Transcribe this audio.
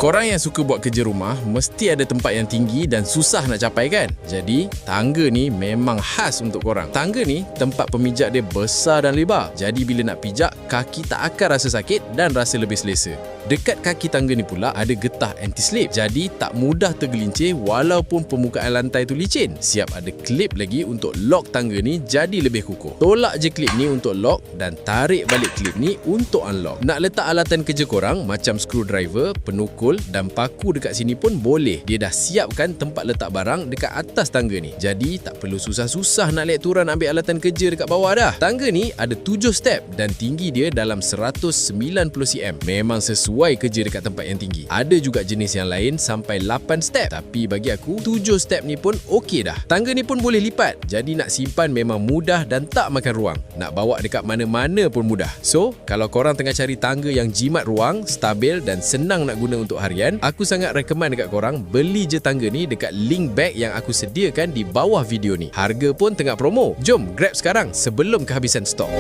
Korang yang suka buat kerja rumah mesti ada tempat yang tinggi dan susah nak capai kan? Jadi, tangga ni memang khas untuk korang. Tangga ni tempat pemijak dia besar dan lebar. Jadi bila nak pijak, kaki tak akan rasa sakit dan rasa lebih selesa. Dekat kaki tangga ni pula ada getah anti-slip. Jadi tak mudah tergelincir walaupun permukaan lantai tu licin. Siap ada klip lagi untuk lock tangga ni jadi lebih kukuh. Tolak je klip ni untuk lock dan tarik balik klip ni untuk unlock. Nak letak alatan kerja korang macam screwdriver, penukul dan paku dekat sini pun boleh. Dia dah siapkan tempat letak barang dekat atas tangga ni. Jadi tak perlu susah-susah nak naik turun ambil alatan kerja dekat bawah dah. Tangga ni ada 7 step dan tinggi dia dalam 190 cm. Memang sesuai kerja dekat tempat yang tinggi. Ada juga jenis yang lain sampai 8 step. Tapi bagi aku 7 step ni pun okey dah. Tangga ni pun boleh lipat. Jadi nak simpan memang mudah dan tak makan ruang. Nak bawa dekat mana-mana pun mudah. So, kalau korang tengah cari tangga yang jimat ruang, stabil dan senang nak guna untuk harian, aku sangat recommend dekat korang beli je tangga ni dekat link bag yang aku sediakan di bawah video ni. Harga pun tengah promo. Jom grab sekarang sebelum kehabisan stok.